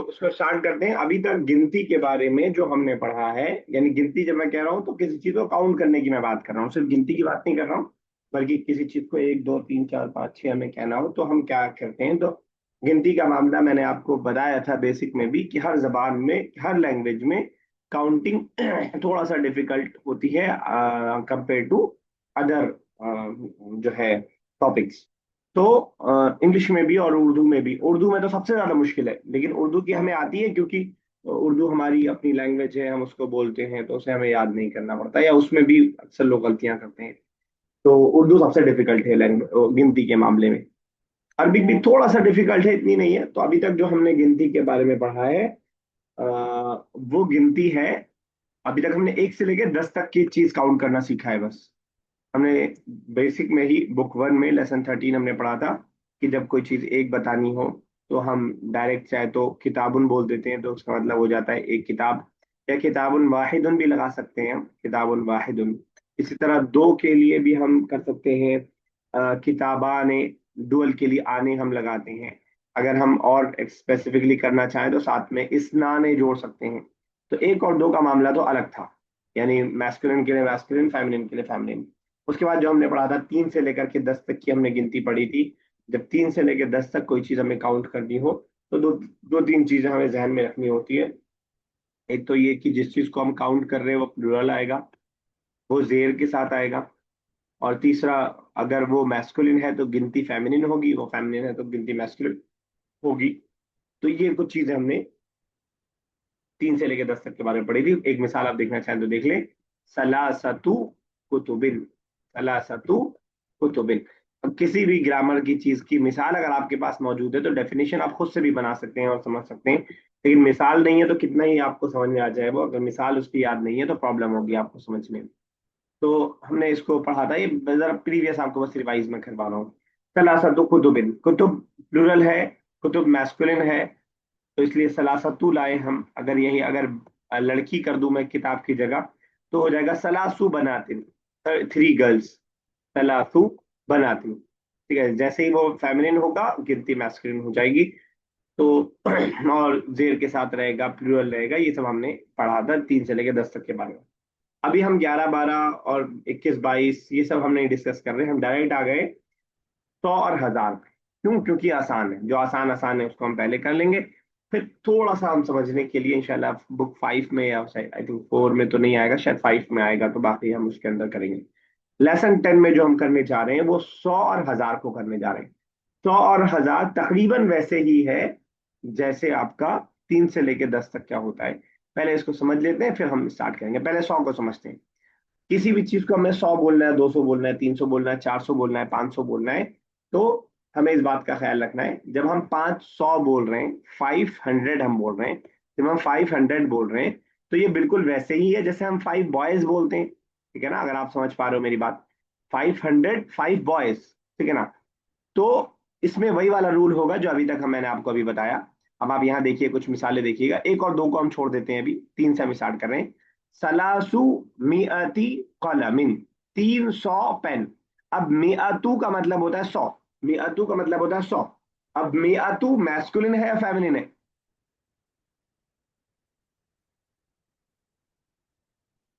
उसको स्टार्ट करते हैं। अभी तक गिनती के बारे में जो हमने पढ़ा है, यानी गिनती जब मैं कह रहा हूँ तो किसी चीज को काउंट करने की मैं बात कर रहा हूँ, सिर्फ गिनती की बात नहीं कर रहा हूँ। बल्कि किसी चीज को एक दो तीन चार पाँच छह हमें कहना हो तो हम क्या करते हैं। तो गिनती का मामला मैंने आपको बताया था बेसिक में भी कि हर जबान में, हर लैंग्वेज में काउंटिंग थोड़ा सा डिफिकल्ट होती है कंपेयर टू अदर जो है टॉपिक्स। तो इंग्लिश में भी और उर्दू में भी, उर्दू में तो सबसे ज्यादा मुश्किल है, लेकिन उर्दू की हमें आती है क्योंकि उर्दू हमारी अपनी लैंग्वेज है, हम उसको बोलते हैं तो उसे हमें याद नहीं करना पड़ता, या उसमें भी अक्सर लोग गलतियां करते हैं। तो उर्दू सबसे डिफिकल्ट है लैंग्वेज गिनती के मामले में। अरबिक भी थोड़ा सा डिफिकल्ट है, इतनी नहीं है। तो अभी तक जो हमने गिनती के बारे में पढ़ा है वो गिनती है। अभी तक हमने 1 से लेकर 10 तक की चीज काउंट करना सीखा है बस। हमने बेसिक में ही बुक 1 में लेसन 13 हमने पढ़ा था कि जब कोई चीज एक बतानी हो तो हम डायरेक्ट चाहे तो किताबुन बोल देते हैं, तो उसका मतलब हो जाता है एक किताब। या किताबुन वाहिदुन भी लगा सकते हैं हम, किताबुन वाहिदुन। इसी तरह दो के लिए भी हम कर सकते हैं किताबाने। डुअल के लिए आने हम लगाते हैं। अगर हम और स्पेसिफिकली करना चाहें तो साथ में इसनाने जोड़ सकते हैं। तो एक और दो का मामला तो अलग था, यानी मैस्कुलिन के लिए मैस्कुलिन, फेमिनिन के लिए फेमिनिन। उसके बाद जो हमने पढ़ा था 3 से लेकर के 10 तक की हमने गिनती पढ़ी थी। जब 3 से लेकर 10 तक कोई चीज हमें काउंट करनी हो तो दो दो तीन चीजें हमें जहन में रखनी होती है। एक तो ये कि जिस चीज को हम काउंट कर रहे हैं वो प्लूरल आएगा, वो जेर के साथ आएगा। और तीसरा, अगर वो मैस्कुलिन है तो गिनती फेमिनिन होगी, वो फेमिनिन है तो गिनती मैस्कुलिन होगी। तो ये कुछ चीजें हमने 3 से लेकर 10 तक के बारे में पढ़ी थी। एक मिसाल आप देखना चाहें तो देख लें। सलासतु कुतुबिन, सलासतु कुतुबिन। अब किसी भी ग्रामर की चीज की मिसाल अगर आपके पास मौजूद है तो डेफिनेशन आप खुद से भी बना सकते हैं और समझ सकते हैं। लेकिन मिसाल नहीं है तो कितना ही आपको समझ में आ जाए वो, अगर मिसाल उसकी याद नहीं है तो प्रॉब्लम होगी आपको समझने में। तो हमने इसको पढ़ा था, ये जरा प्रीवियस आपको बस रिवाइज में करवा रहा हूँ। सलासतु कुतुबिन, कुतुब प्लूरल है, कुतुब मैस्कुलिन है, तो इसलिए सलासतु लाए हम। अगर यही अगर लड़की कर दूं मैं किताब की जगह तो हो जाएगा सलासु बनातिन, 3 गर्ल्स, सलासु बनातिन। ठीक है, जैसे ही वो फेमिनिन होगा गिनती मैस्कुलिन हो जाएगी। तो और जेर के साथ रहेगा, प्लूरल रहेगा। ये सब हमने पढ़ा था 3 से लेकर 10 तक के बारे में। अभी हम 11 12 और 21 22 ये सब हम नहीं डिस्कस कर रहे, हम डायरेक्ट आ गए 100 और 1000 पे। क्यों? क्योंकि आसान है, जो आसान आसान है उसको हम पहले कर लेंगे। फिर थोड़ा सा हम समझने के लिए इंशाल्लाह बुक 5 में या शायद आई थिंक 4 में तो नहीं आएगा, शायद 5 में आएगा, तो बाकी हम उसके अंदर करेंगे। लेसन 10 में जो हम करने जा रहे हैं वो 100 और 1000 को करने जा रहे हैं। 100 और 1000 तकरीबन वैसे ही है जैसे आपका 3 से लेकर 10 तक क्या होता है। पहले इसको समझ लेते हैं फिर हम स्टार्ट करेंगे। पहले 100 को समझते हैं। किसी भी चीज को हमें 100 बोलना है, 200 बोलना है, 300 बोलना है, 400 बोलना है, 500 बोलना है, तो हमें इस बात का ख्याल रखना है जब हम 500 बोल रहे हैं, 500 हम बोल रहे हैं, जब हम 500 बोल रहे हैं तो ये बिल्कुल वैसे ही है जैसे हम 5 बॉयज बोलते हैं। ठीक है ना, अगर आप समझ पा रहे हो मेरी बात। 505 बॉयज, ठीक है ना। तो इसमें वही वाला रूल होगा जो अभी तक मैंने आपको अभी बताया। अब आप यहाँ देखिए, कुछ मिसालें देखिएगा। एक और दो को हम छोड़ देते हैं, अभी 3 से हम स्टार्ट कर रहे हैं। सलासु मिअती कलमिन, 300 पेन। अब मिअतु का मतलब होता है 100, मिअतु का मतलब होता है 100। अब मिअतु मैस्कुलिन है या फेमिनिन है?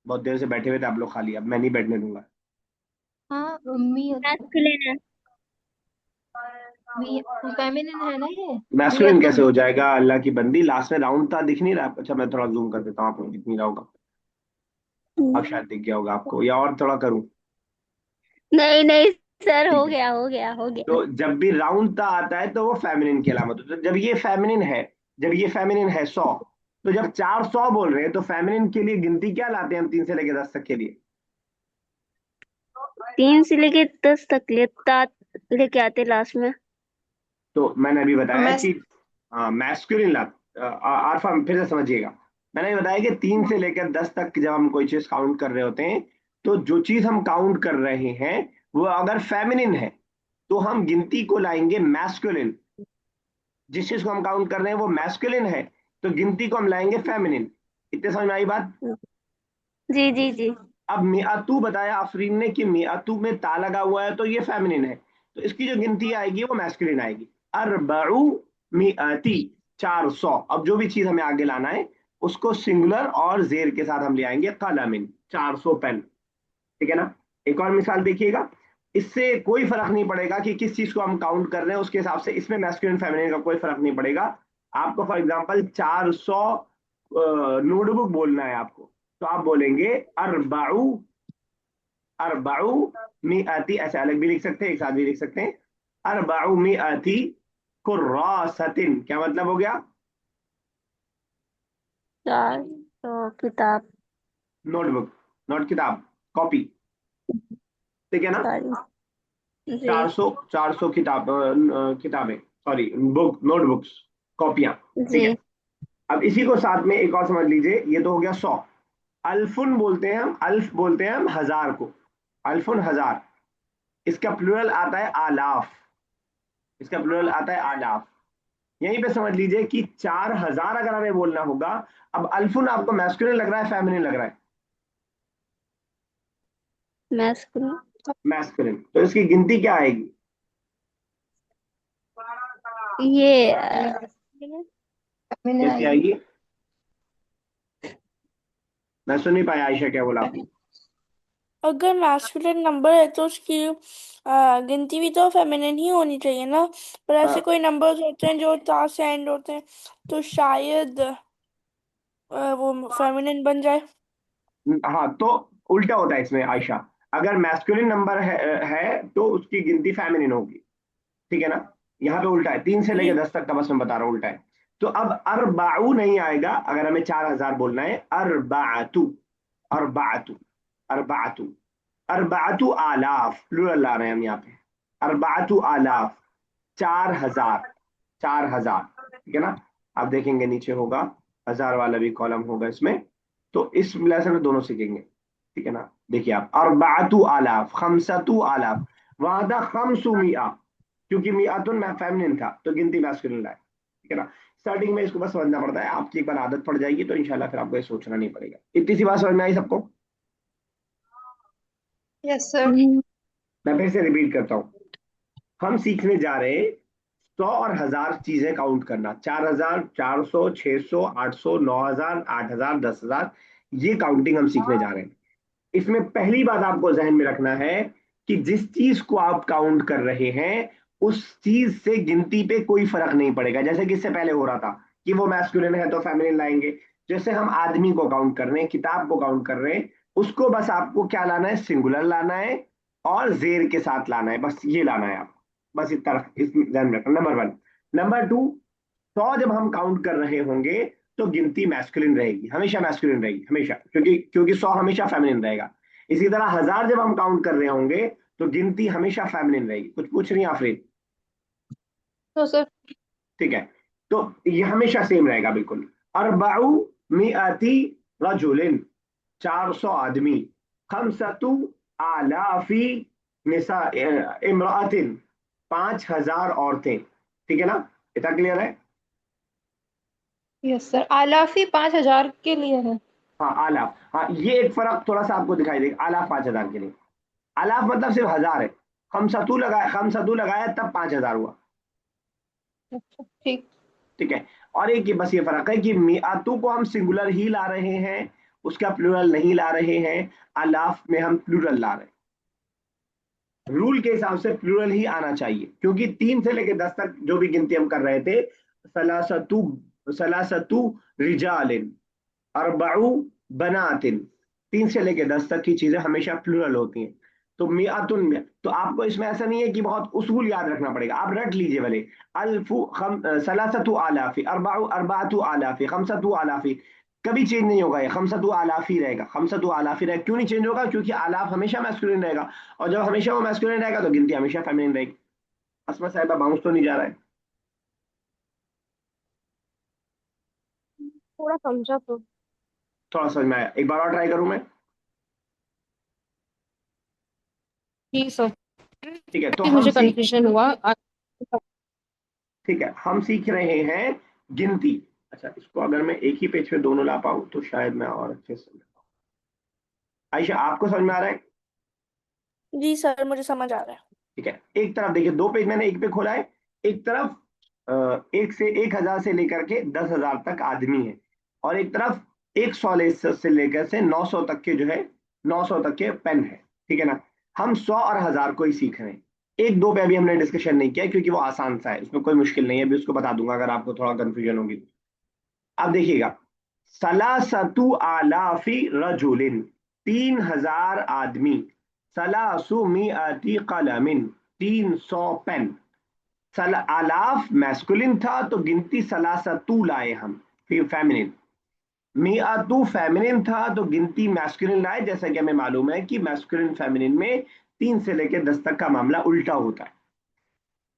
बहुत देर से बैठे हुए थे आप लोग खाली, अब मैं नहीं बैठने दूंगा। हाँ मी मैस्कुलिन है। मी फेमिनिन है ना ये। मैस्कुलिन मियतुन। कैसे हो जाएगा अल्लाह की बंदी? लास्ट में राउंड था, दिख नहीं रहा? अच्छा मैं थोड़ा जूम कर देता हूँ, आप लोग दिख नहीं रहा होगा। अब शायद दिख गया होगा आपको, या और थोड़ा करूँ? नहीं नहीं सर, ठीक हो है। गया हो गया हो गया। तो जब भी राउंड ता आता है तो वो फेमिनिन की अलामत होती है। तो जब ये फेमिनिन है, जब ये फेमिनिन है 100, तो जब 400 बोल रहे हैं तो फेमिनिन के लिए गिनती क्या लाते हैं हम 3 से लेकर 10 तक के लिए? 3 से लेके 10 तक लेके आते लास्ट में। तो मैंने अभी बताया मैं कि हाँ मैस्कुलिन ला, आरफा फिर से समझिएगा। मैंने अभी बताया कि 3 से लेकर 10 तक जब हम कोई चीज काउंट कर रहे होते हैं तो जो चीज हम काउंट कर रहे हैं वो अगर फेमिनिन है तो हम गिनती को लाएंगे मैस्कुलिन। जिस चीज को हम काउंट कर रहे हैं वो मैस्कुलिन है तो गिनती को हम लाएंगे फेमिनिन। इतने समझ में आई बात? जी जी जी। अब मियातू बताया आफरीन ने कि मियातू में ता लगा हुआ है तो ये फेमिनिन है, तो इसकी जो गिनती आएगी वो मैस्कुलिन आएगी। अरबऊ मियाती, 400। अब जो भी चीज हमें आगे लाना है उसको सिंगुलर और जेर के साथ हम ले आएंगे, कलमिन, 400 पेन। ठीक है ना। एक और मिसाल देखिएगा, इससे कोई फर्क नहीं पड़ेगा कि किस चीज को हम काउंट कर रहे हैं, उसके हिसाब से इसमें मैस्कुलिन फेमिनिन का कोई फर्क नहीं पड़ेगा। आपको फॉर एग्जांपल 400 नोटबुक बोलना है आपको, तो आप बोलेंगे अरबाउ, अरबाउ मिअती, ऐसे अलग भी लिख सकते हैं, एक साथ भी लिख सकते हैं। अरबाउ मिअती कुर्रासतिन, क्या मतलब हो गया? 400 किताब। नोटबुक, नोट किताब, कॉपी। ठीक है ना। सॉरी। जी। 400, 400 किताब, किताबें, सॉरी, बुक, नोटबुक्स, कॉपियां। ठीक जी। है। अब इसी को साथ में एक और समझ लीजिए, ये तो हो गया 100। अल्फुन बोलते हैं हम, अल्फ बोलते हैं हम हजार को, अल्फुन हजार। इसका प्लूरल आता है आलाफ, इसका प्लूरल आता है आलाफ। यहीं पे समझ लीजिए कि 4000 अगर हमें बोलना होगा। अब अल्फुन आपको मैस्कुलिन लग रहा है, फेमिनिन लग रहा है? मैस्कुलिन। मैस्कुलिन, तो इसकी गिनती क्या आएगी? ये फेमिनिन कैसी आएगी। आएगी? मैं सुन नहीं पाया, आयशा क्या बोला आपने? अगर मैस्कुलिन नंबर है तो उसकी गिनती भी तो फेमिनिन ही होनी चाहिए ना। पर ऐसे हाँ, कोई नंबर्स होते हैं जो 4 से एंड होते हैं, तो शायद वो फेमिनिन बन जाए। हाँ, तो उल्टा होता है इसमें आयशा। अगर मैस्कुलिन नंबर है तो उसकी गिनती फेमिनिन होगी। ठीक है ना। यहाँ पे उल्टा है, 3 से लेकर जी 10 तक का बस मैं बता रहा हूँ, उल्टा है। तो अब अरबाऊ नहीं आएगा अगर हमें 4000 बोलना है। अरबातु, अरबातु, अरबातु, अरबातु आलाफ, प्लूरल ला रहे हैं हम यहाँ पे। अरबातु आलाफ, 4000, 4000। ठीक है ना। आप देखेंगे नीचे होगा, हजार वाला भी कॉलम होगा इसमें। तो इस लेसन में दोनों सीखेंगे। ठीक है ना। देखिए आप, अरबातु आलाफ, खमसतु आलाफ, वहां था खमसु मिया, क्योंकि मियातुन फेमिनिन था तो गिनती मैस्कुलिन लाए। ठीक है ना। स्टार्टिंग में इसको बस समझना पड़ता है, आपकी एक बार आदत पड़ जाएगी तो इंशाल्लाह फिर आपको ये सोचना नहीं पड़ेगा। इतनी सी बात समझ में आई सबको? Yes sir. मैं फिर से रिपीट करता हूँ। हम सीखने जा रहे हैं 100 और 1000 चीजें काउंट करना, 4000, 400, 600, 800, 9000, 8000, 10,000, ये काउंटिंग हम सीखने जा रहे हैं। इसमें पहली बात आपको जहन में रखना है कि जिस चीज को आप काउंट कर रहे हैं उस चीज से गिनती पे कोई फर्क नहीं पड़ेगा। जैसे कि इससे पहले हो रहा था कि वो मैस्कुलिन है तो फेमिनिन लाएंगे। जैसे हम आदमी को काउंट कर रहे हैं, किताब को काउंट कर रहे हैं, उसको बस आपको क्या लाना है, सिंगुलर लाना है और जेर के साथ लाना है, बस ये लाना है आप। बस इस तरह इस ध्यान में रखना, नंबर वन। नंबर टू, 100 जब हम काउंट कर रहे होंगे तो गिनती मैस्कुलिन रहेगी, हमेशा मैस्कुलिन रहेगी, हमेशा, क्योंकि क्योंकि 100 हमेशा फेमिनिन रहेगा। इसी तरह 1000 जब हम काउंट कर रहे होंगे तो गिनती हमेशा फेमिनिन रहेगी। कुछ पूछ रही हैं आफरीन? तो सर। ठीक है। तो ये हमेशा सेम रहेगा बिल्कुल। अरबाउ मिअती रजुलिन, 400 आदमी। खमसतु आलाफी निसा इमरातिन, 5000 औरतें। ठीक है ना। इतना क्लियर है? यस सर, आलाफी 5000 के लिए है। हाँ, आलाफ, हाँ, ये एक फर्क थोड़ा सा आपको दिखाई देगा, आलाफ 5000 के लिए। आलाफ मतलब सिर्फ हजार है। खमसतु लगाया तब 5000 हुआ। अच्छा ठीक। ठीक है। और एक ये बस ये फर्क है कि मियातु को हम सिंगुलर ही ला रहे हैं, उसका प्लूरल नहीं ला रहे हैं। अलाफ में हम प्लूरल ला रहे हैं। रूल के हिसाब से प्लूरल ही आना चाहिए, क्योंकि 3 से लेकर 10 तक जो भी गिनती हम कर रहे थे, सलासतु, सलासतु रिजालिन, अरबाउ बनातिन, 3 से लेकर 10 तक की चीजें हमेशा प्लूरल होती हैं। तो मियातुन में तो आपको इसमें ऐसा नहीं है कि बहुत उसूल याद रखना पड़ेगा, आप रट लीजिए भले। अल्फु खम सलासतु आलाफी, अरबाउ अरबातु आलाफी, खमसतु आलाफी, कभी चेंज नहीं होगा, ये खमसतु आलाफी रहेगा, खमसतु आलाफी रहेगा। क्यों नहीं चेंज होगा? क्योंकि आलाफ हमेशा मैस्कुलिन रहेगा, और जब हमेशा वो मैस्कुलिन रहेगा तो गिनती हमेशा फेमिनिन रहेगी। असमा साहिबा, बाउंस तो नहीं जा रहा है? थोड़ा समझा तो। थोड़ा समझ में आया? एक बार और ट्राई करूं मैं? जी सर। ठीक है, तो हम मुझे सीख, कंफ्यूजन हुआ ठीक है, हम सीख रहे हैं गिनती। अच्छा, इसको अगर मैं एक ही पेज पे दोनों ला पाऊं तो शायद मैं और अच्छे से समझ पाऊं। आयशा, आपको समझ में आ रहा है? जी सर, मुझे समझ आ रहा है। ठीक है, एक तरफ देखिए, 2 पेज मैंने एक पे खोला है, एक तरफ एक से 1,000 से लेकर के 10,000 तक आदमी है, और एक तरफ 100 से लेकर से 900 तक के जो है, 900 तक के पेन है। ठीक है ना। हम 100 और 1000 को ही सीख रहे हैं। एक दो पे अभी हमने डिस्कशन नहीं किया क्योंकि वो आसान सा है, उसमें कोई मुश्किल नहीं है, अभी उसको बता दूंगा अगर आपको थोड़ा कंफ्यूजन होगी। अब देखिएगा, सलासतु आलाफी रजुलिन, 3,000 आदमी, सलासु मिअती कलमिन, 300 पेन। आलाफ मैस्कुलिन था तो गिनती सलासतु लाए हम, फिर फेमिनिन। मिअतु फेमिनिन था तो गिनती मैस्कुलिन लाए, जैसा कि हमें मालूम है कि मैस्कुलिन फेमिनिन में 3 से लेकर 10 तक का मामला उल्टा होता है।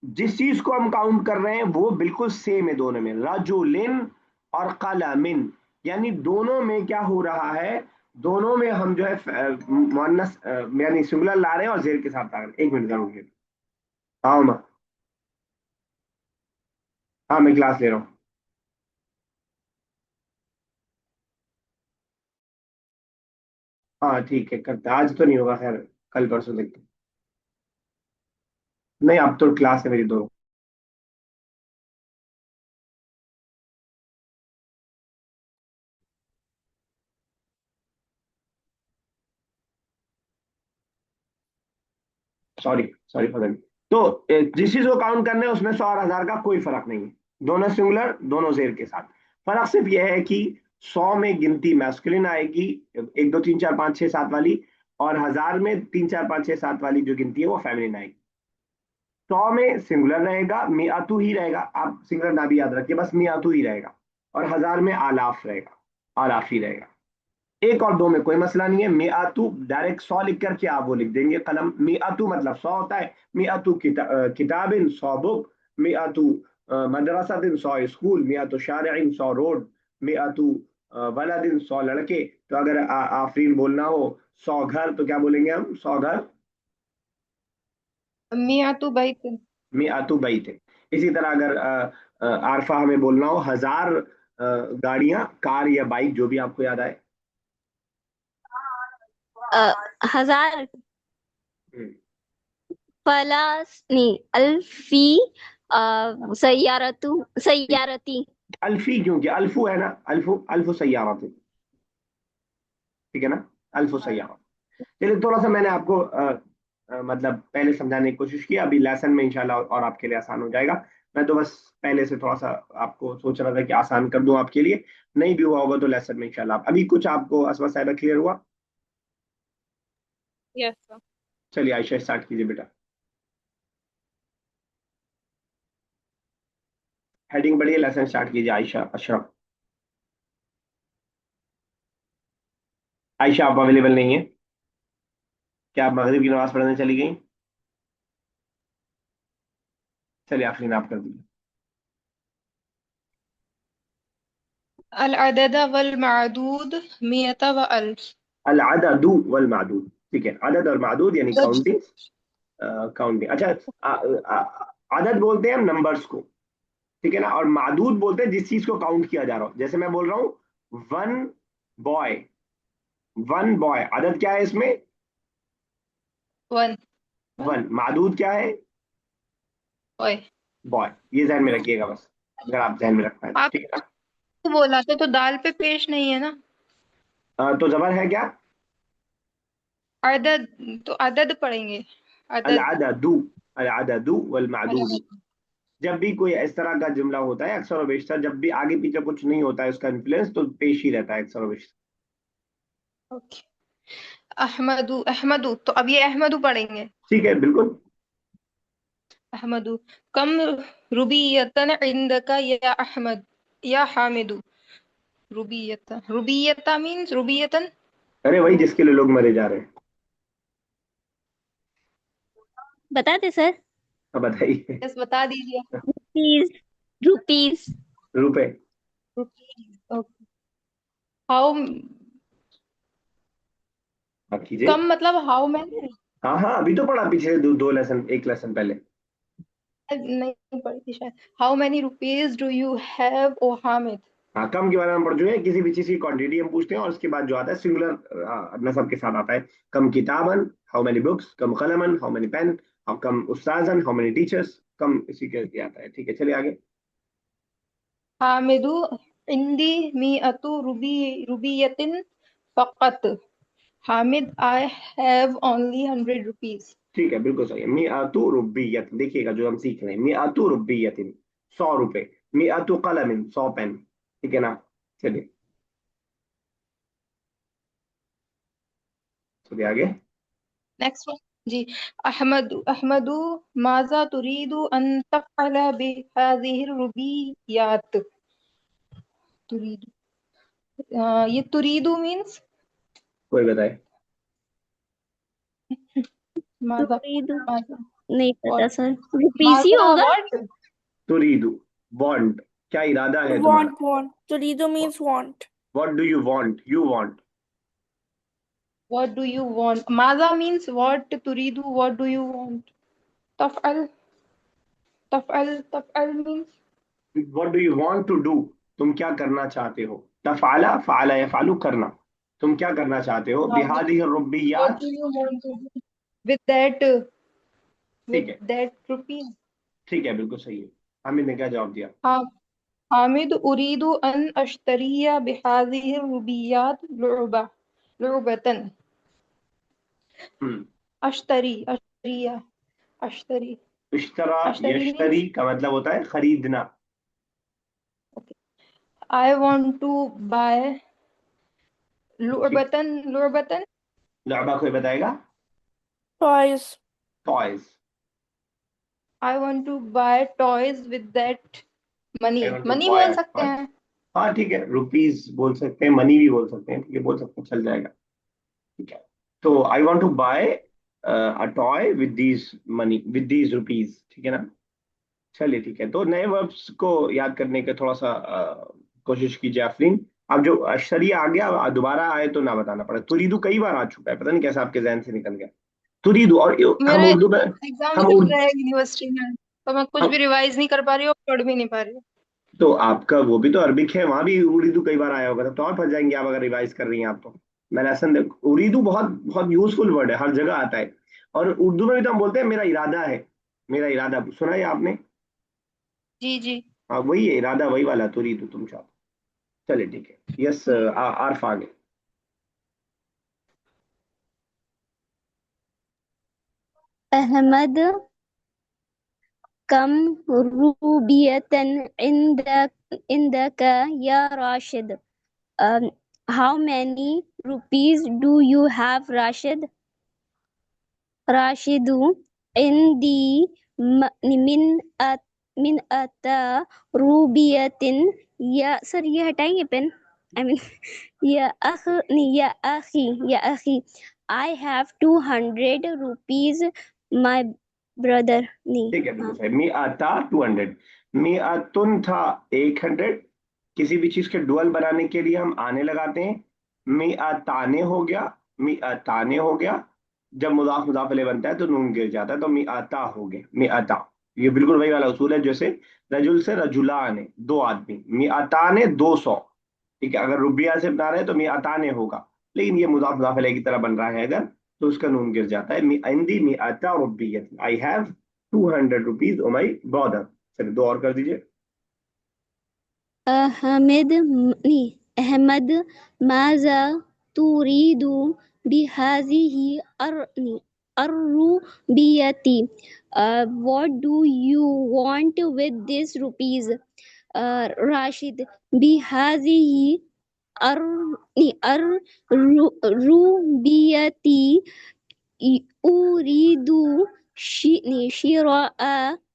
जिस चीज को हम काउंट कर रहे हैं वो बिल्कुल सेम है दोनों में, रजुलिन और कलमिन, यानी दोनों में क्या हो रहा है, दोनों में हम जो है मुअन्नस यानी सिंगुलर ला रहे हैं और जेर के साथ ला रहे हैं। एक मिनट जरूर। हाँ माँ, हाँ मैं क्लास ले रहा हूँ। हाँ ठीक है, करते हैं। आज तो नहीं होगा, खैर कल परसों देखते हैं। नहीं, अब तो क्लास है मेरी दो। Sorry, sorry for that. तो जिस चीज को काउंट करने हैं उसमें 100 और 1000 का कोई फर्क नहीं है, दोनों सिंगुलर, दोनों जेर के साथ। फर्क सिर्फ यह है कि 100 में गिनती मैस्कुलिन आएगी, 1 2 3 4 5 6 7 वाली, और 1000 में 3 4 5 6 7 वाली जो गिनती है वो फेमिनिन आएगी। 100 में सिंगुलर रहेगा, मियातु ही रहेगा, आप सिंगुलर ना भी याद रखिए, बस मियातु ही रहेगा, और 1000 में आलाफ रहेगा, आलाफ ही रहेगा। एक और दो में कोई मसला नहीं है। मियातु डायरेक्ट 100 लिख करके आप वो लिख देंगे कलम, मियातु मतलब 100 होता है। मियातु किताबिन 100 बुक, मियातु मदरसातिन 100 स्कूल, मियातु शारिइन 100 रोड, मियातु वलदिन 100 लड़के। तो अगर आफरीन बोलना हो 100 घर, तो क्या बोलेंगे हम, 100 घर, मियातु बैत। मियातु बैत। इसी तरह अगर आरफा हमें बोलना हो 1000 गाड़ियां, कार या बाइक, जो भी आपको याद आए। 1000 हम्म, फलास नहीं अल्फी सैयारतु सैयारती। अल्फी क्यों किया, अल्फू है ना, अल्फू, अल्फू सैयारा थे। ठीक है ना, अल्फू सैयारा। चलिए, थोड़ा सा मैंने आपको मतलब पहले समझाने की कोशिश की, अभी लेसन में इंशाल्लाह और आपके लिए आसान हो जाएगा। मैं तो बस पहले से थोड़ा सा आपको सोच रहा था कि आसान कर दूं आपके लिए, नहीं भी हुआ होगा तो लेसन में इंशाल्लाह। अभी कुछ आपको असमा साहिबा क्लियर हुआ? Yes sir. चलिए आयशा स्टार्ट कीजिए बेटा। हेडिंग बढ़िए, लेसन स्टार्ट कीजिए आयशा अशरफ। आयशा आप अवेलेबल नहीं है क्या? आप मगरिब की नमाज पढ़ने चली गई? चलिए आखिरी आप कर दीजिए। अल अदद वल मादूद मियत व अल्फ। अल अददु वल मादूद, ठीक है, अदद और मादूद यानी अदद काउंटिंग। काउंटिंग, अच्छा। अदद बोलते हैं हम नंबर्स को, ठीक है ना, और मादूद बोलते हैं जिस चीज को काउंट किया जा रहा हो। जैसे मैं बोल रहा हूँ वन बॉय, वन बॉय, अदद क्या है इसमें? वन। वन। मादूद क्या है? ओए, बॉय। ये ध्यान में रखिएगा बस, अगर आप ध्यान में रख पाए तो, आप ठीक है ना। बोला तो दाल पे पेश नहीं है ना। तो जबर है क्या? अदद, तो अदद पढ़ेंगे। अल अदद। अददु, अल अददु वल मादूद। जब भी कोई इस तरह का जुमला होता है, अक्सर और बेशतर जब भी आगे पीछे कुछ नहीं होता है उसका इन्फ्लुएंस, तो पेश ही रहता है अक्सर और बेशतर। ओके। अहमदु, अहमदु, तो अब ये अहमदु पढ़ेंगे। ठीक है, बिल्कुल। अहमदु। कम रुबियतन इंदका या अहमद या हामिदु। रुबियता, रुबियता मीन्स रुबियतन। अरे वही जिसके लिए लोग मरे जा रहे हैं। बताते सर। अब बताइए। यस, बता दीजिए। Rupees rupees. रुपए। Rupees, okay. हाउ, आप कीजिए। कम मतलब हाउ मैनी। हाँ हाँ, अभी तो पढ़ा पिछले दो लेसन, एक लेसन पहले। नहीं पढ़ी थी शायद। How many rupees do you have O Hamid. हाँ, कम के बारे में हम पढ़ चुके हैं, किसी भी चीज की क्वांटिटी हम पूछते हैं और उसके बाद जो आता है सिंगुलर नसब के साथ आता है। कम किताबन, हाउ मेनी बुक्स, कम कलमन, हाउ मेनी पेन, हाउ कम उस्ताजन, हाउ मेनी टीचर्स, कम इसी के आता है। ठीक है, चलिए आगे। हामिदु इंदी मिअतु रुबियतिन फकत। Hamid, I have only 100 rupees. ठीक है, बिल्कुल सही है। मिआतु रुब्बियत, देखिएगा जो हम सीख रहे हैं, मिआतु रुब्बियतिन 100 रुपए, मिआतु कलमिन 100 पेन, ठीक है ना। चलिए चलिए आगे। Next one. जी। अहमदु माजा तुरीदु अन तफ़अल बिहाज़िहि रुबियात। तुरीदु, ये तुरीदु मीन्स कोई बताए। माजा। तुरीदु माजा नहीं पता what? सर, रुपीस ही माजा होगा। what? तुरीदु वांट, क्या इरादा है तुम्हारा। Want. Turido means want. What do you want, you want. What do you want? माजा means what? तुरीदु, what do you want? तफ़अल, तफ़अल means what do you want to do, तुम क्या करना चाहते हो। तफाला फाला यफालू करना, तुम क्या करना चाहते हो। हाँ, बिहादिहि what रुब्बियात, do you want to do with that, ठीक with है। that rupees? ठीक है, बिल्कुल सही है। हामिद ने क्या जवाब दिया। हाँ। हामिद उरीदु अन अश्तरिया बिहाज़िहि रुबियात लुअबतन। हम्म। अश्तरिया, अश्तरी, इश्तरा अश्तरी मीन्स यश्तरी का मतलब होता है खरीदना। I want to buy ठीक, लुअबतन। लअबा कोई बताएगा। Toys. Toys, I want to buy toys with that I money. Want to money buy बोल अ सकते टॉय। हैं। हाँ ठीक है, रुपीज बोल सकते हैं, मनी भी बोल सकते हैं, ठीक है बोल सकते हैं, चल जाएगा। ठीक है, तो I want to buy a toy with these money, with these rupees, ठीक है ना। चलिए ठीक है, तो नए वर्ब्स को याद करने का थोड़ा सा कोशिश कीजिए आफरीन। अब जो अशरिया आ गया, अब दोबारा आए तो ना बताना पड़े। तुरीदु कई बार आ चुका है, पता नहीं कैसा आपके जहन से निकल गया। तुरीदु, और हम मेरा उर्दू में, एग्जाम हम चल उर्दू रहा है यूनिवर्सिटी में, तो मैं कुछ हम भी रिवाइज नहीं कर पा रही हूँ, पढ़ भी नहीं पा रही हूँ। तो आपका वो भी तो अरबिक है, वहां भी उर्दू कई बार आया होगा, तब तो और फंस जाएंगे आप अगर रिवाइज कर रही हैं आप तो। मैंने असल उर्दू बहुत बहुत यूजफुल वर्ड है, हर जगह आता है। और उर्दू में भी तो हम बोलते हैं मेरा इरादा है, मेरा इरादा, सुना है आपने। जी जी। हाँ वही है इरादा, वही वाला तुरीदु तुम चाहते। चलिए ठीक है, यस आरफ आगे। अहमद कम रूबियतन इंदका या Rashid. How many rupees do you have Rashid. राशिदु इंदी मिन मिन अता रूबियतिन। या सर ये हटाएंगे पेन, आई मीन या अख नहीं, या अखी आई हैव 200 रुपीज माय ब्रदर नहीं। ठीक है, बिल्कुल हाँ सही। मी आता 200, मी अतुन था 100। किसी भी चीज के डुअल बनाने के लिए हम आने लगाते हैं। मी अताने हो गया, मी अताने हो गया। जब मुदाफ मुदाफ इलैह बनता है तो नून गिर जाता है, तो मी आता हो गया, मी आता। ये बिल्कुल वही वाला उसूल है जैसे रजुल से रजुलान है, दो आदमी, मी अताने 200। ठीक है, अगर रुबिया से बना रहे हैं तो मी अताने होगा, लेकिन ये मुदाफ मुदाफ इलैह की तरह बन रहा है अगर, तो उसका नून गिर जाता है। मी इंदी मी अता रुबियत, I have 200 rupees O my brother. चलिए दो और कर दीजिए। अहमद माजा तुरीदु बिहाजिही अर्रुबियती। what do you want with this rupees? Rashid बिहाजिही अर्रुबियती उरीदु शिरा'a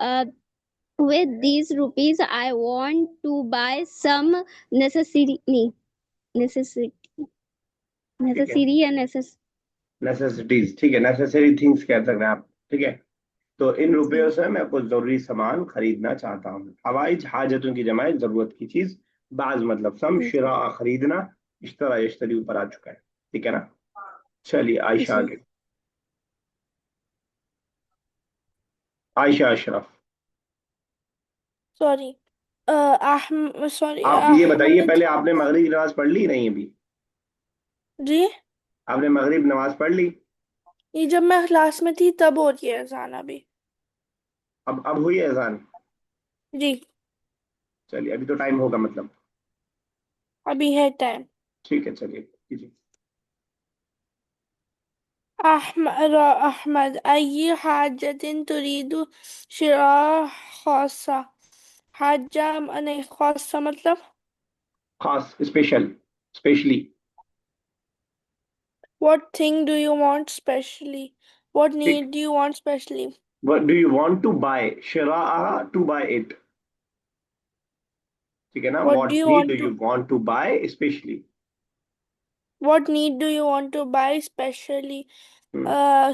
Uh, with these rupees, I want to buy some necessary necessary ठीक है, necessary and necessary. नेसेसिटीज, ठीक है, नेसेसरी थिंग्स कह सकते हैं आप। ठीक है, तो इन रुपयों से मैं कुछ जरूरी सामान खरीदना चाहता हूँ। हवाइज हाजतों की जमाए जरूरत की चीज, बाज मतलब सम, शिरा खरीदना, इश्तरा यश्तरी ऊपर आ चुका है, ठीक है ना। चलिए आयशा आगे। आयशा अशरफ, Sorry. Sorry. आप ये बताइए Ahmed. पहले, आपने मगरिब की नमाज पढ़ ली नहीं अभी। जी. आपने मगरिब नमाज पढ़ ली। ये जब मैं क्लास में थी तब हो रही है अजान अभी। अब हुई है अजान? जी। चलिए, अभी तो टाइम होगा मतलब। अभी है टाइम। ठीक है, चलिए कीजिए। अहमद अय्य हाजतिन तुरीदु शिरा खासा। हाजा नहीं, खासा मतलब खास, special, specially. what thing do you want specially? What ठीक। need do you want specially? What do you want to buy? शिराअहा, to buy it। ठीक है ना? What do What you need do want you to want to buy especially? what need do you want to buy specially? Hmm.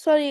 sorry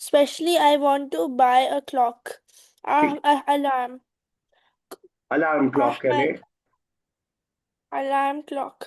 Especially I want to buy a clock. ठीक। Alarm. Alarm clock कह Ahmed लें। alarm clock.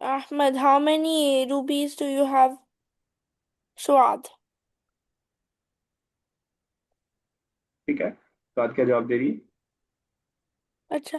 Ahmed, how many rupees do you have? Suad. ठीक है, तो आज क्या जवाब दे रही है? अच्छा।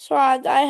Suad, I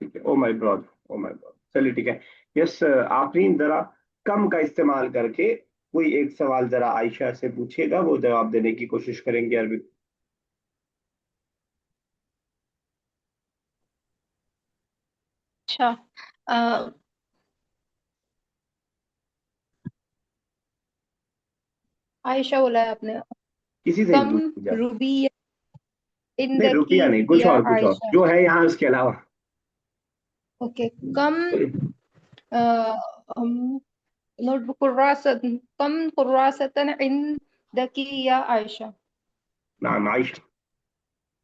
ठीक है, oh my broad, oh my broad. चलिए ठीक है। यस आफरीन, जरा कम का इस्तेमाल करके कोई एक सवाल जरा आयशा से पूछिएगा, वो जवाब देने की कोशिश करेंगे अरबी। अच्छा। अ, आयशा बोला है आपने। किसी से भी कम पूछ लीजिए आप। रूबी नहीं, इंदकी रुपया नहीं, कुछ या और, कुछ और आयशा। जो है यहाँ उसके अलावा। ओके। कम नोटबुक कुर्रासत कम कुर्रासतन इंदकी या आयशा। नाम आयशा।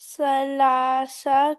3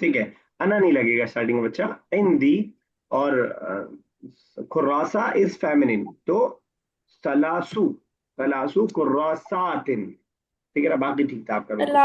ठीक है, अना नहीं लगेगा स्टार्टिंग में बच्चा। इंदी और खुर्रासा इज फेमिनिन, तो सलासू, सलासू कुर्रासातिन। ठीक है ना? बाकी ठीक था आपका, बिल्कुल सही।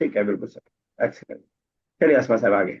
ठीक है, बिल्कुल सही, एक्सीलेंट। चलिए असमा साहब आगे।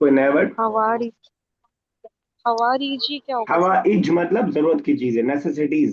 कोई नया वर्ड? हवारी हवारीजी क्या होगा हवा इसका? इज मतलब जरूरत की चीज है, necessities.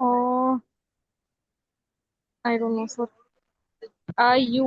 Oh, I don't know, sir. Are you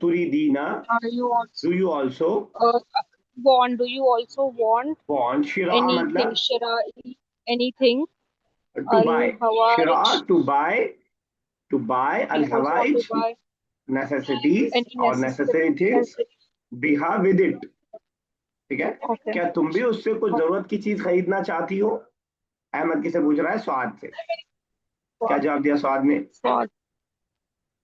तुरीदीना, Are you also do you also uh, want? Do you also want want? शिरा anything? मतलब Shira'i anything? To Al buy. शिरा Hawarij. टू बाय अल We also want to हवाइज, buy necessities any और necessary things necessary. बिहा with it. ठीक है? Okay. क्या तुम भी उससे कुछ जरूरत की चीज खरीदना चाहती हो? अहमद किसे पूछ रहा है? स्वाद से। क्या जवाब दिया स्वाद ने? So,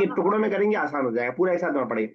ये टुकड़ों में करेंगे, आसान हो जाएगा, पूरा एक साथ में पढ़ेंगे।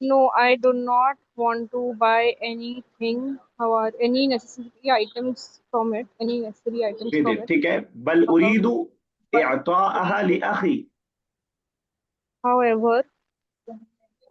No, I do not want to buy anything or any necessary items from it. Any necessary items with from it, it. ठीक है। बल Uh, उरीदु but इअताअहा लिअखी। however,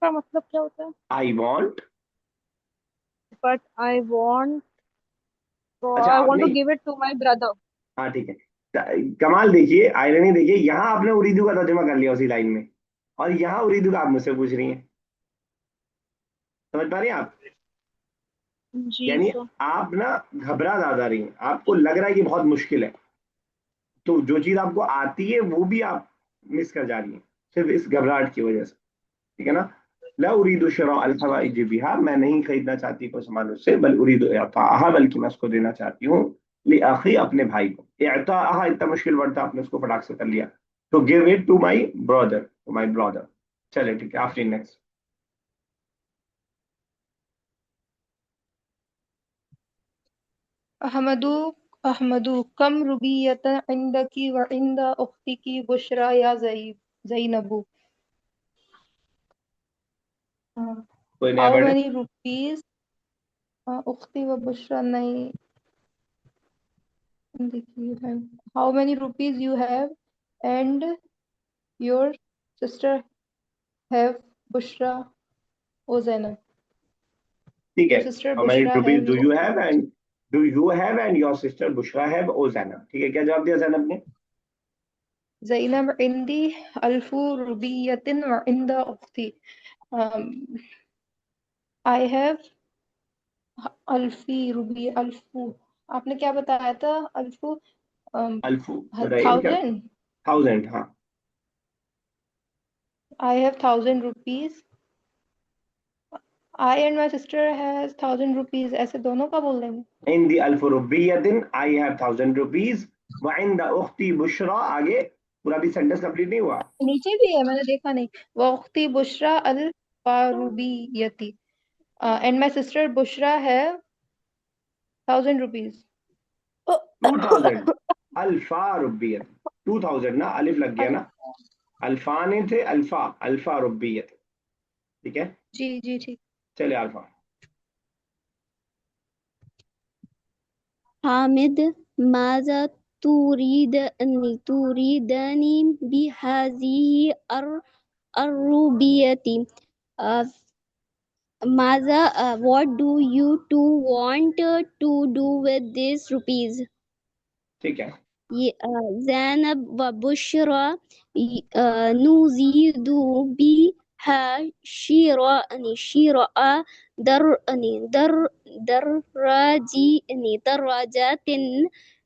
का मतलब क्या होता है? I want. But I want, अच्छा I want आपने, to give it to my brother. हाँ ठीक है। कमाल देखिए, आयरनी देखिए, यहाँ आपने उरीदू का तर्जुमा कर लिया उसी लाइन में, और यहाँ उरीदू का आप मुझसे पूछ रही हैं। समझ पा रही हैं आप? जी यानी सर. आप ना घबरा ज्यादा रही हैं, आपको लग रहा है कि बहुत मुश्किल है, तो जो चीज आपको आती है वो भी आप मिस कर जा रही हैं सिर्फ इस घबराहट की वजह से। ठीक है ना? ला उरीदु शिरा अल हवाइज बिहा, मैं नहीं खरीदना चाहती कोई सामान उससे, बल उरीदु इअताअहा, बल्कि मैं उसको देना चाहती हूँ लिअखी, अपने भाई को। इअताअहा इतना मुश्किल वर्ड था, आपने उसको फटाक से कर लिया। तो give it to my brother, to my brother. चले ठीक है, आफ्टर नेक्स्ट। अहमदु अहमदु कम रुबियतन इंदकी व इंद उख्तिकी बुशरा या ज़ैनबु। कोई नया हाउ वर्ड है? मेनी रुपीज उख्ती व बुशरा नहीं देखिए है। How many rupees you have and your sister have Bushra O Zainab. ठीक है। Your sister how many Bushra rupees have do you have and your sister Bushra have O Zainab. ठीक है, क्या जवाब दिया जैनब ने? ज़ैनब इंदी अल्फु रुबियतिन व इंद उख्ती। I have अल्फी ruby अल्फू। आपने क्या बताया था? अल्फू अल्फू बताइए क्या? 1000। 1000, हाँ। I have 1000 rupees. I and my sister has 1000 rupees. ऐसे दोनों का बोल देंगे। इन दी अल्फ रुबियतिन आई हैव 1000 रुपीज व इन द उख्ती बुशरा। आगे पूरा भी सेंटेंस कंप्लीट नहीं हुआ। नीचे भी है, मैंने देखा नहीं। वक्ती बुशरा अल फारूबीयती एंड माई सिस्टर बुशरा है 1000 रुपीज। 2000 अल्फा रुबियत। 2000 ना, अलिफ लग गया ना, अल्फा नहीं थे, अल्फा अल्फा रुबियत। ठीक है, जी जी ठीक। चले अल्फा। हामिद माजा तुरीदनी बिहाज़िही अर्रुबियती। माजा what do you two want to do with these rupees? ठीक है, ज़ैनब व बुशरा नुज़ीदु बिहा शिरा'a दर्राजातिन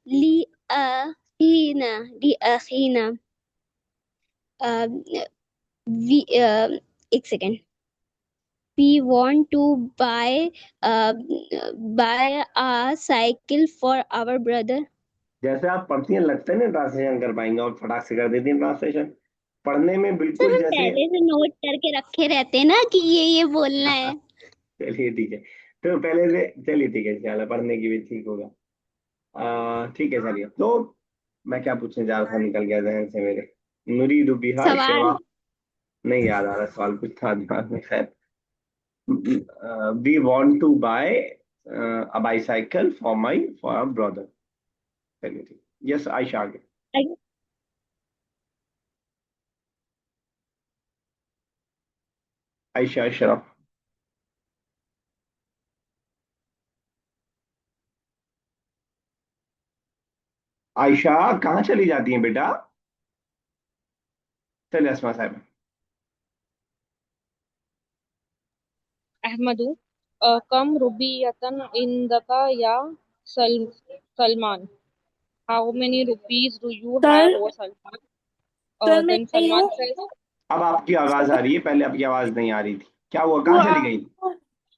लिअखीना। एक second. We want to buy a cycle for our brother. जैसे आप पढ़ती हैं लगता है ना ट्रांसलेशन कर पाएंगे, और फटाक से कर देती हैं ट्रांसलेशन। पढ़ने में सर बिल्कुल हम जैसे। पहले से नोट करके रखे रहते हैं ना कि ये बोलना है। चलिए ठीक है, तो पहले से चलिए ठीक है, इंशाल्लाह पढ़ने की भी ठीक होगा। ठीक है, चलिए तो मैं क्या पूछने जा रहा था, निकल गया जहन से मेरे। नुरीदु बिहा सवाल शिरा। नहीं याद आ रहा, सवाल कुछ था दिमाग में, खैर। We want to buy a bicycle for our brother. चलिए ठीक, यस आयशा आगे। आयशा अशरफ। आयशा कहाँ चली जाती हैं बेटा? चलिए अस्मा साहब। अहमदु कम रुबियतन इंदका या Salman. How many rupees do you have, sir O Salman? Sir मैं Then आई Salman हूँ। says, अब आपकी आवाज आ रही है, पहले आपकी आवाज नहीं आ रही थी। क्या हुआ, वो कहाँ चली गई?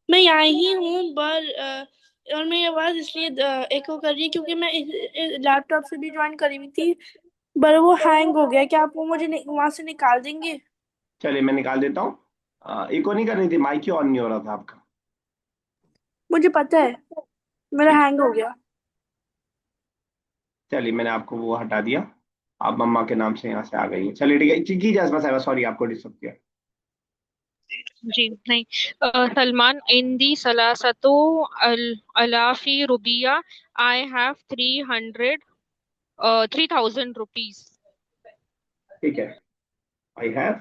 मैं यहाँ ही हूँ पर और मेरी आवाज इसलिए एको कर रही है क्योंकि मैं लैपटॉप से भी ज्वाइन करी हुई थी पर वो हैंग हो गया। क्या आप वो मुझे वहां से निकाल देंगे? चलिए मैं निकाल देता हूँ। इको नहीं कर रही थी, माइक ही ऑन नहीं हो रहा था आपका। मुझे पता है मेरा ठीक, हैंग हो गया। चलिए मैंने आपको वो हटा दिया। आप मम्मा के नाम से यहाँ से आ गई है। चलिए ठीक है, कीजिए अस्मा साहब, सॉरी आपको डिस्टर्ब किया। जी नहीं। Salman indi salasatu alafi rubiya. I have 3,000 rupees. ठीक है, आई हैव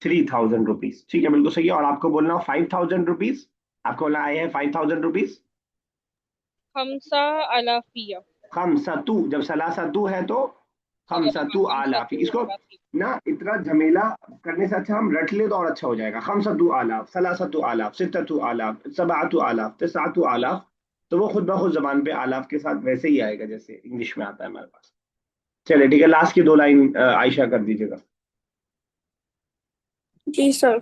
3000 रुपीज। ठीक है, बिल्कुल सही है। और आपको बोलना 5000 रुपीज। आपको बोलना I have 5000 rupees. Khamsa alafiya. हम सतु, जब सलासतु है तो हम सतु आलाफी। Khamsatu इसको alafi. ना इतना झमेला करने से अच्छा हम रट ले तो और अच्छा हो जाएगा। हम सतु आलाफ, सलासतु आलाफ, सित्ततु आलाफ, सबातु आलाफ, तिसातु आलाफ। तो वो खुद ब खुद जबान पे आलाफ के साथ वैसे ही आएगा जैसे इंग्लिश में आता है हमारे पास। चलिए ठीक है, लास्ट की 2 लाइन आयशा कर दीजिएगा। जी sir.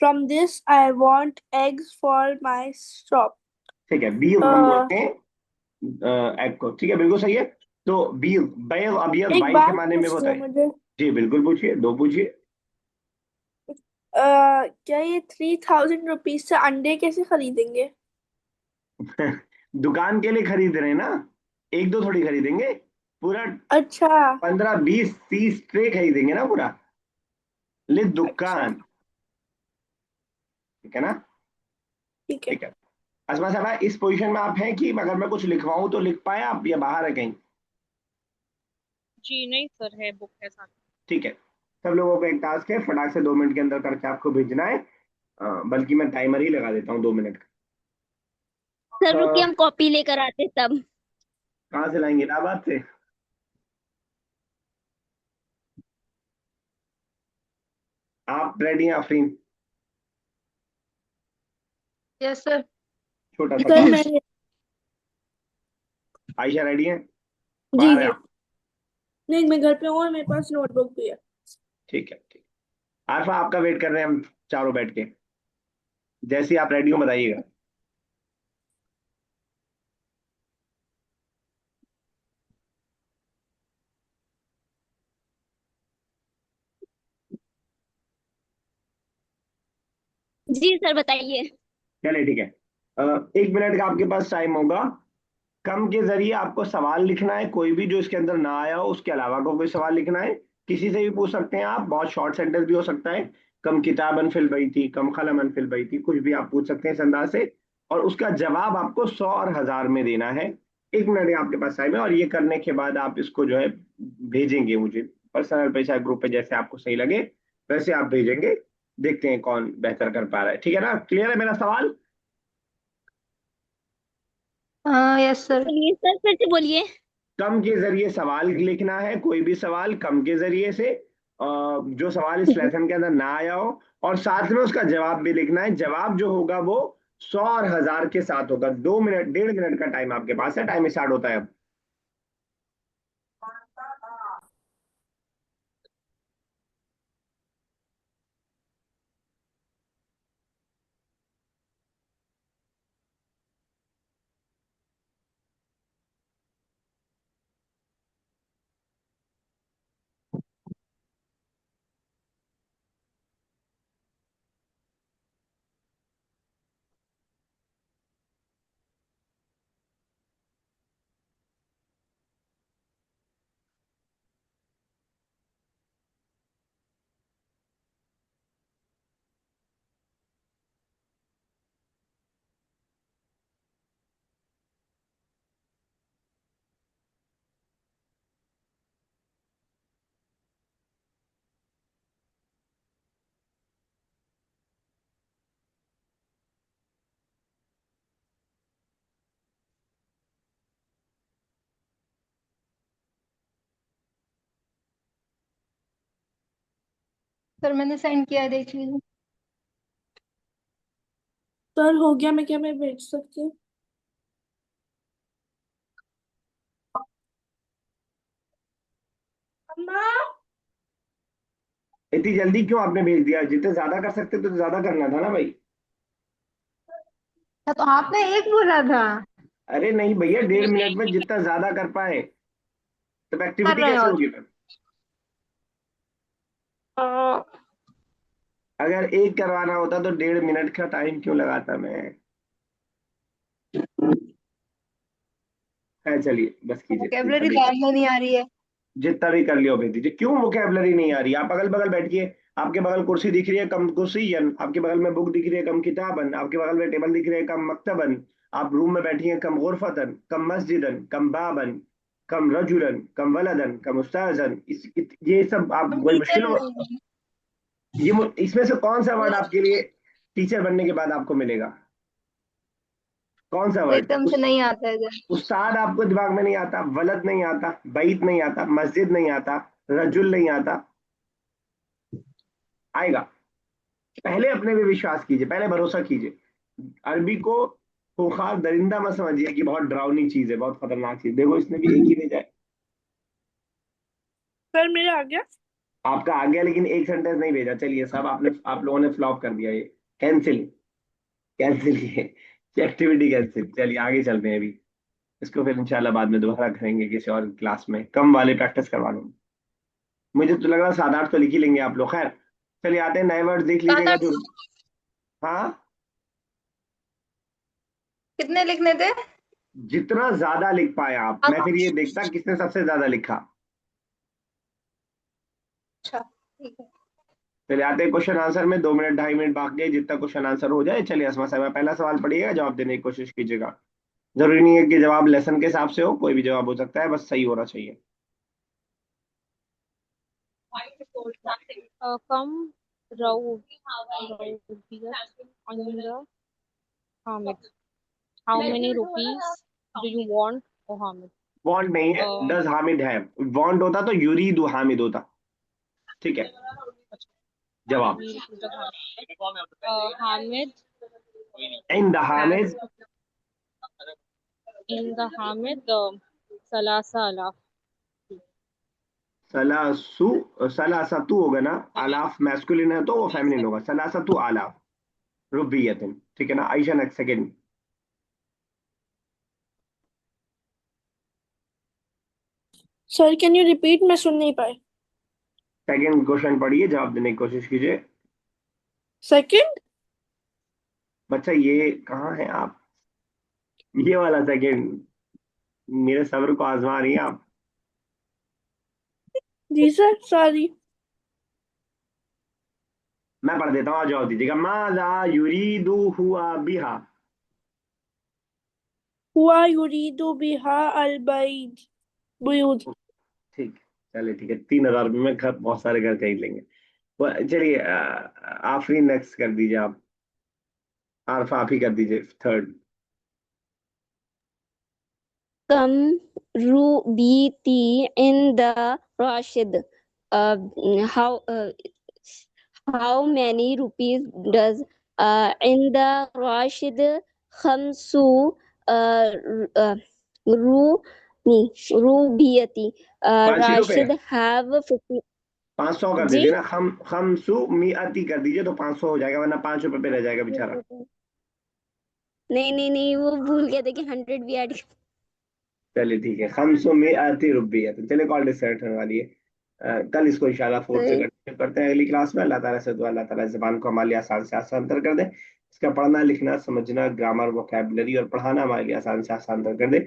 From this, I want eggs for my shop. ठीक है, बी हम बोलते हैं एग को। ठीक है, बिल्कुल सही है। तो बील बैल अबियत एक वाइट के बात माने में होता पूछना है। मुझे, जी बिल्कुल पूछिए, दो पूछिए। क्या ये 3000 रुपीज से अंडे कैसे खरीदेंगे? दुकान के लिए खरीद रहे हैं ना, एक दो थोड़ी खरीदेंगे, पूरा अच्छा 15 20 30 ट्रे खरीदेंगे ना पूरा। ले अच्छा, दुकान। ठीक है ना। ठीक है। ठीक है। असमा साहब इस पोजीशन में आप हैं कि अगर मैं कुछ लिखवाऊं तो लिख पाए आप, या बाहर है कहीं? जी नहीं सर, है बुक है साथ में। ठीक है। सब लोगों को एक टास्क है, फटाक से 2 मिनट के अंदर करके आपको भेजना है। बल्कि मैं टाइमर ही लगा देता हूँ 2 मिनट सर का। रुकिए, हम कॉपी लेकर आते तब। कहाँ से लाएंगे, इलाहाबाद से? आप रेडी हैं आफरीन? Yes sir. छोटा सा सर काम। मैं, आयशा रेडी है? जी बाहर है जी, आप? नहीं मैं घर पे हूँ और मेरे पास नोटबुक भी है। ठीक है ठीक। आरफा आपका वेट कर रहे हैं हम चारों बैठ के। जैसे ही आप रेडी हो बताइएगा। जी सर बताइए। चलिए ठीक है। 1 मिनट का आपके पास टाइम होगा। कम के जरिए आपको सवाल लिखना है, कोई भी जो इसके अंदर ना आया हो उसके अलावा को कोई सवाल लिखना है। किसी से भी पूछ सकते हैं आप, बहुत शॉर्ट सेंटेंस भी हो सकता है। कम किताबन फिल बई थी, कम कलमन फिल बई थी, कुछ भी आप पूछ सकते हैं इस अंदाज से। और उसका जवाब आपको 100 और 1000 में देना है। 1 मिनट आपके पास टाइम है, और ये करने के बाद आप इसको जो है भेजेंगे मुझे पर्सनल पे, चाहे ग्रुप पे, जैसे आपको सही लगे वैसे आप भेजेंगे। देखते हैं कौन बेहतर कर पा रहा है। ठीक है ना, क्लियर है मेरा सवाल? हाँ यस सर। बोलिए सर, फिर से बोलिए। कम के जरिए सवाल लिखना है, कोई भी सवाल कम के जरिए से, जो सवाल इस लेसन के अंदर ना आया हो। और साथ में उसका जवाब भी लिखना है। जवाब जो होगा वो 100 और 1000 के साथ होगा। 2 मिनट 1.5 मिनट का टाइम आपके पास है। टाइम स्टार्ट होता है अब। सर मैंने सेंड किया है, देख लीजिए। सर हो गया, मैं क्या मैं भेज सकती हूँ? अम्मा, इतनी जल्दी क्यों आपने भेज दिया? जितने ज्यादा कर सकते तो ज्यादा करना था ना भाई। हाँ, तो आपने एक बोला था। अरे नहीं भैया, 1.5 मिनट में जितना ज्यादा कर पाए। तो कर एक्टिविटी रहे कैसे हो? होगी फिर? तो अगर एक करवाना होता तो 1.5 मिनट का टाइम क्यों लगाता मैं? है, चलिए बस कीजिए जितना वोकेबलरी भी। लैंग्वेज में नहीं आ रही है। जितना भी कर लियो भेज दीजिए। क्यों वोकेबलरी नहीं आ रही? आप अगल बगल बैठिए। आपके बगल कुर्सी दिख रही है, कम कुर्सियन। आपके बगल में बुक दिख रही है, कम किताबन। आपके बगल में टेबल दिख रही है, कम मक्तबन। आप रूम में बैठी हैं, कम गुरफतन, कम मस्जिदन, कम बाबन, कम रजुलन, कम वलदन, कम उस्ताजन। ये सब आप हम कोई टीचर मुश्किल हो? नहीं हैं। इसमें से कौन सा वर्ड आपके लिए टीचर बनने के बाद आपको मिलेगा? कौन सा वो वर्ड? एकदम से नहीं आता है जरा। उस्ताद आपको दिमाग में नहीं आता, वलद नहीं आता, बैत नहीं आता, मस्जिद नहीं आता, रजुल नहीं आता? आएगा। पहले अपने पे विश्वास कीजिए, पहले भरोसा कीजिए। अरबी को खूंखार दरिंदा मत समझिए कि बहुत डरावनी चीज है, बहुत खतरनाक चीज। देखो इसने भी एक ही भेजा है। सर मेरा आ गया। आपका आ गया, लेकिन एक सेंटेंस नहीं भेजा। चलिए सब आप लोगों ने फ्लॉप कर दिया ये। कैंसिल। कैंसिल ये एक्टिविटी कैंसिल। चलिए आगे चलते हैं अभी। इसको फिर इंशाल्लाह बाद में दोबारा करेंगे किसी और क्लास में, कम वाले प्रैक्टिस करवा लूँ। मुझे तो लग रहा है 7-8 तो लिख ही लेंगे आप लोग। खैर चलिए आते हैं, नए वर्ड देख लीजिएगा जो। हाँ, कितने लिखने थे? जितना ज्यादा लिख पाए आप। मैं फिर ये देखता किसने सबसे ज्यादा लिखा। अच्छा ठीक है। चलिए आते हैं क्वेश्चन आंसर में, 2 मिनट 2.5 मिनट बाकी है, जितना क्वेश्चन आंसर हो जाए। चलिए अस्मा साहब पहला सवाल पढ़िएगा, जवाब देने की कोशिश कीजिएगा। जरूरी नहीं है कि जवाब लेसन के हिसाब से हो, कोई भी जवाब हो सकता है, बस सही होना चाहिए। Come row on the Hamid. How many rupees do you want, oh Hamid? Want नहीं है, डज हामिद है। वांट होता तो युरीदु हामिद होता। ठीक है, जवाब Hamid in the has Hamid in the Hamid Salasa Alaf. सलासु, सलासतु होगा ना, आलाफ मैस्कुलिन है तो वो फेमिनिन होगा, सलासतु आलाफ रुबियतिन। ठीक है ना Ayesha, next second. Sir can you repeat, मैं सुन नहीं पाई। सेकंड क्वेश्चन पढ़िए, जवाब देने की कोशिश कीजिए। सेकंड? बच्चा ये कहाँ है आप, ये वाला सेकंड, मेरे सब्र को आजमा रही हैं आप। जी सर, सॉरी। मैं पढ़ देता हूँ, आप जवाब दीजिएगा। माजा युरीदु हुआ बिहा। हुआ युरीदु बिहा अल बैद बुयूद। ठीक, चलिए ठीक है, 3,000 रुपये में घर, बहुत सारे घर खरीद लेंगे। चलिए आफरीन नेक्स्ट कर दीजिए आप, आरफा आप ही कर दीजिए third. Come Rubiti in the Rashid. Uh, how uh, how many rupees does in the Rashid Khamsu Ru Rubiyati 5 रुपए, Rashid have 50? 500 कर जी दीजिए ना, खमसु मियाती कर दीजिए तो 500 हो जाएगा, वरना 5 रुपए पे रह जाएगा बेचारा। नहीं नहीं नहीं, वो भूल गया था कि 100 भी ऐड। चलिए ठीक है, खमसु मियाती रुपया। तो चलिए कॉल डिस्कनेक्ट होने वाली है। कल इसको इंशाल्लाह फोर्थ से कंटिन्यू करते हैं अगली क्लास में। अल्लाह ताला से दुआ, अल्लाह ताला ज़बान को हमारे लिए आसान से आसान तर कर दे। इसका पढ़ना लिखना समझना, ग्रामर वोकैबुलरी और पढ़ाना हमारे लिए आसान से आसान तर कर दे।